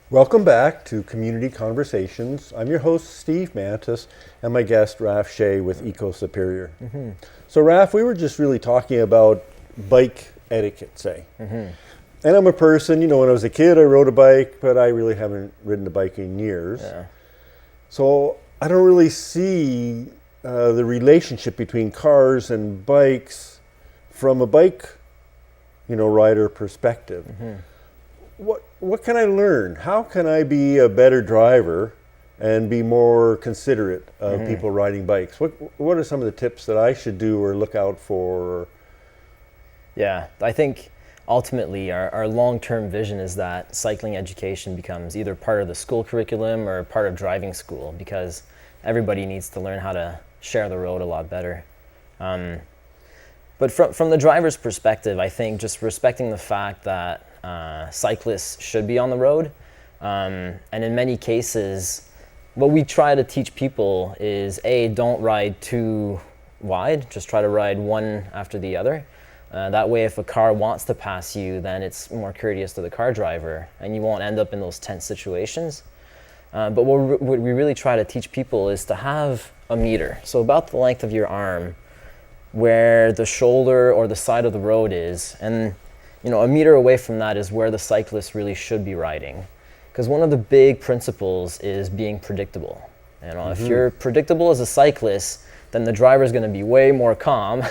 Welcome back to Community Conversations. I'm your host, Steve Mantis, and my guest, Raph Shay with Ecosuperior. So, Raph, we were just really talking about bike etiquette, say. And I'm a person, when I was a kid, I rode a bike, but I really haven't ridden a bike in years. Yeah. So, I don't really see the relationship between cars and bikes from a bike, rider perspective. What can I learn? How can I be a better driver and be more considerate of people riding bikes? What are some of the tips that I should do or look out for? Yeah, I think ultimately our long-term vision is that cycling education becomes either part of the school curriculum or part of driving school, because everybody needs to learn how to share the road a lot better. But from the driver's perspective, I think just respecting the fact that cyclists should be on the road. And in many cases, what we try to teach people is don't ride too wide, just try to ride one after the other. That way, if a car wants to pass you, then it's more courteous to the car driver and you won't end up in those tense situations. But what we really try to teach people is to have a meter, so about the length of your arm, where the shoulder or the side of the road is, and a meter away from that is where the cyclist really should be riding. Because one of the big principles is being predictable. If you're predictable as a cyclist, then the driver's going to be way more calm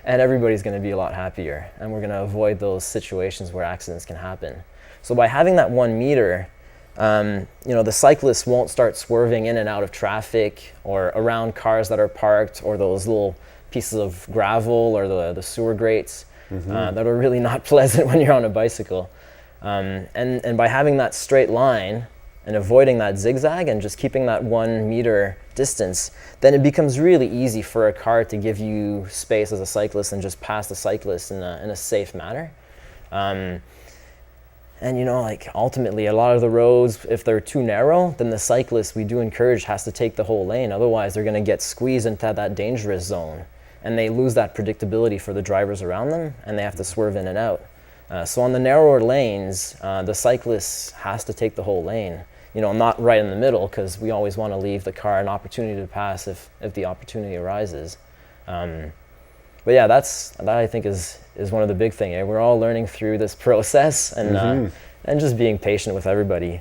and everybody's going to be a lot happier. And we're going to avoid those situations where accidents can happen. So by having that 1 meter, the cyclists won't start swerving in and out of traffic or around cars that are parked, or those little pieces of gravel or the sewer grates. That are really not pleasant when you're on a bicycle. And by having that straight line and avoiding that zigzag and just keeping that 1 meter distance, then it becomes really easy for a car to give you space as a cyclist and just pass the cyclist in a safe manner. And ultimately a lot of the roads, if they're too narrow, then the cyclist, we do encourage, has to take the whole lane. Otherwise they're going to get squeezed into that dangerous zone. And they lose that predictability for the drivers around them, and they have to swerve in and out. So on the narrower lanes, the cyclist has to take the whole lane. Not right in the middle, because we always want to leave the car an opportunity to pass if the opportunity arises. But yeah, that I think is one of the big things. We're all learning through this process, and just being patient with everybody.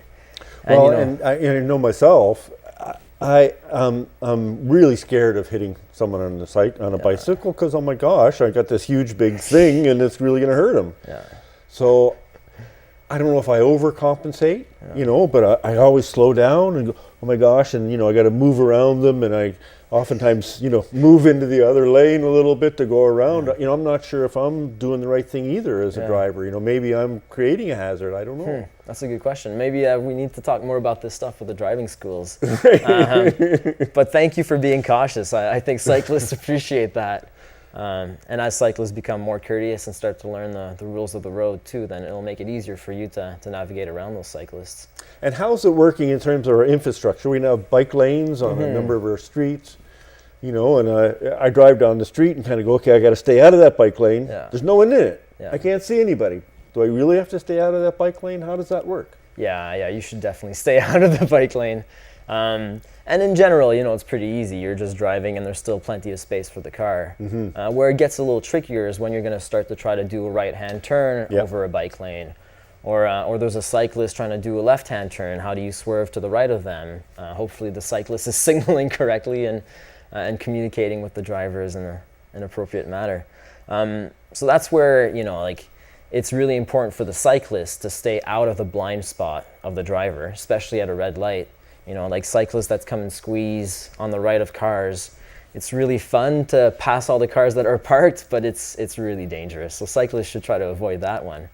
And I know myself, I'm really scared of hitting someone on a bicycle, because oh my gosh, I got this huge big thing and it's really going to hurt them. Yeah. So I don't know if I overcompensate, but I always slow down and go, oh my gosh, and I got to move around them, and I oftentimes move into the other lane a little bit to go around. I'm not sure if I'm doing the right thing either as a driver. Maybe I'm creating a hazard. I don't know. That's a good question. Maybe we need to talk more about this stuff with the driving schools. But thank you for being cautious. I think cyclists appreciate that. And as cyclists become more courteous and start to learn the rules of the road too, then it'll make it easier for you to navigate around those cyclists. And how's it working in terms of our infrastructure? We now have bike lanes on a number of our streets. And I drive down the street and kind of go, okay, I got to stay out of that bike lane. Yeah. There's no one in it. Yeah. I can't see anybody. Do I really have to stay out of that bike lane? How does that work? Yeah, you should definitely stay out of the bike lane. And in general, it's pretty easy. You're just driving and there's still plenty of space for the car. Where it gets a little trickier is when you're going to start to try to do a right-hand turn over a bike lane. Or there's a cyclist trying to do a left-hand turn. How do you swerve to the right of them? Hopefully the cyclist is signaling correctly and communicating with the drivers in an appropriate manner. So that's where, it's really important for the cyclist to stay out of the blind spot of the driver, especially at a red light. Cyclists that come and squeeze on the right of cars. It's really fun to pass all the cars that are parked, but it's really dangerous. So cyclists should try to avoid that one.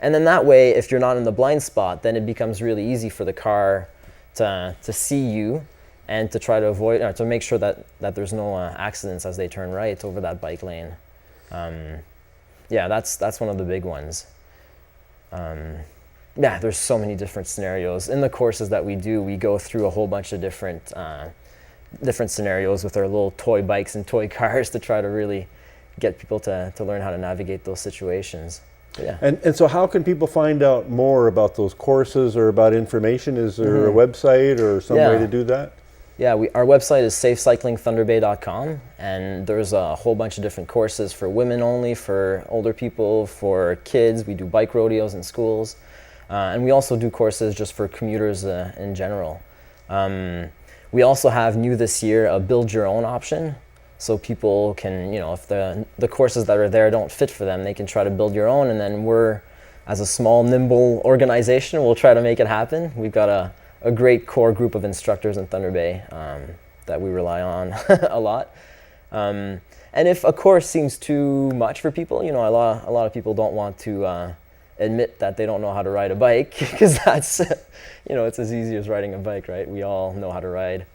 And then that way, if you're not in the blind spot, then it becomes really easy for the car to see you and to try to avoid, or to make sure that there's no accidents as they turn right over that bike lane. That's one of the big ones. There's so many different scenarios. In the courses that we do, we go through a whole bunch of different scenarios with our little toy bikes and toy cars to try to really get people to learn how to navigate those situations. Yeah. And so how can people find out more about those courses or about information? Is there a website or some way to do that? Yeah, our website is safecyclingthunderbay.com, and there's a whole bunch of different courses for women only, for older people, for kids. We do bike rodeos in schools, and we also do courses just for commuters in general. We also have new this year a build your own option, so people can, if the courses that are there don't fit for them, they can try to build your own, and then we're, as a small, nimble organization, we'll try to make it happen. We've got a great core group of instructors in Thunder Bay that we rely on a lot. And if a course seems too much for people, a lot of people don't want to admit that they don't know how to ride a bike, because that's, it's as easy as riding a bike, right? We all know how to ride.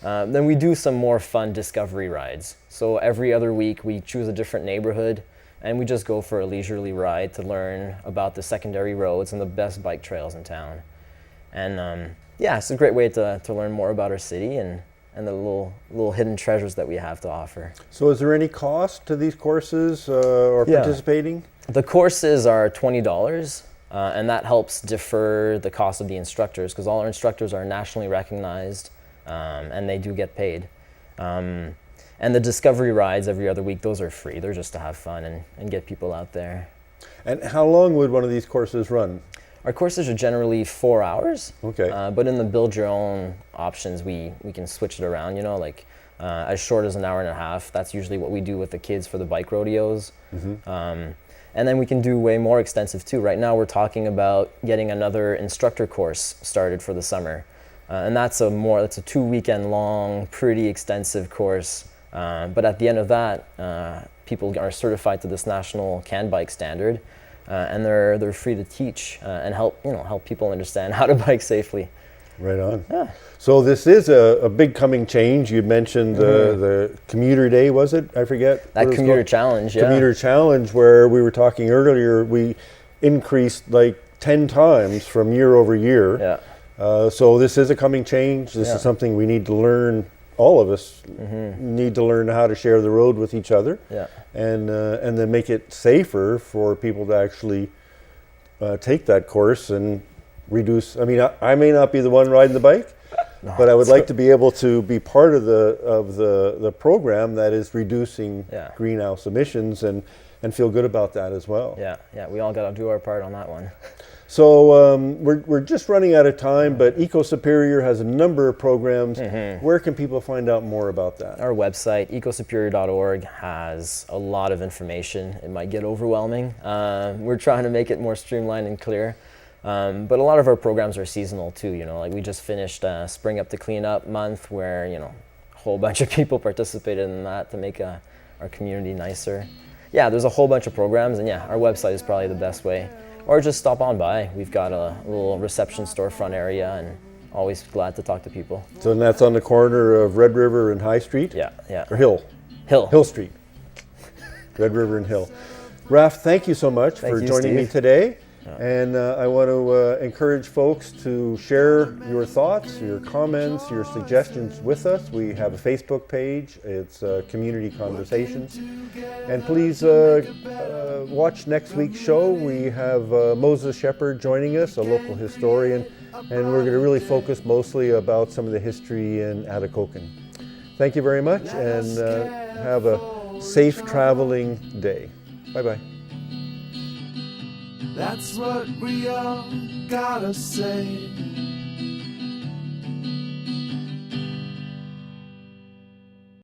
Then we do some more fun discovery rides. So every other week we choose a different neighborhood and we just go for a leisurely ride to learn about the secondary roads and the best bike trails in town. And it's a great way to learn more about our city and the little hidden treasures that we have to offer. So is there any cost to these courses or participating? The courses are $20, and that helps defer the cost of the instructors, because all our instructors are nationally recognized, and they do get paid. And the discovery rides every other week, those are free. They're just to have fun and get people out there. And how long would one of these courses run? Our courses are generally 4 hours. Okay. But in the build your own options, we can switch it around, as short as an hour and a half. That's usually what we do with the kids for the bike rodeos. And then we can do way more extensive too. Right now we're talking about getting another instructor course started for the summer. And that's a 2-weekend long, pretty extensive course. But at the end of that, people are certified to this national CAN bike standard. And they're free to teach and help people understand how to bike safely. Right on. Yeah. So this is a big coming change. You mentioned the commuter day, was it? I forget. That commuter challenge, yeah. Commuter challenge, where we were talking earlier, we increased like 10 times from year over year. Yeah. So this is a coming change. This is something we need to learn. All of us need to learn how to share the road with each other, and then make it safer for people to actually take that course and reduce. I mean, I may not be the one riding the bike, but I would like to be able to be part of the program that is reducing greenhouse emissions and feel good about that as well. Yeah. We all got to do our part on that one. So we're just running out of time, but Ecosuperior has a number of programs. Where can people find out more about that? Our website, ecosuperior.org, has a lot of information. It might get overwhelming. We're trying to make it more streamlined and clear. But a lot of our programs are seasonal too. Like we just finished Spring Up to Clean Up month, where a whole bunch of people participated in that to make our community nicer. Yeah, there's a whole bunch of programs, and our website is probably the best way. Or just stop on by. We've got a little reception storefront area, and always glad to talk to people. So that's on the corner of Red River and High Street? Yeah. Or Hill Street. Red River and Hill. Raph, thank you so much for joining me today. And I want to encourage folks to share your thoughts, your comments, your suggestions with us. We have a Facebook page. It's Community Conversations. And please watch next week's show. We have Moses Shepard joining us, a local historian, and we're going to really focus mostly about some of the history in Atikokan. Thank you very much, and have a safe traveling day. Bye-bye. That's what we all gotta say.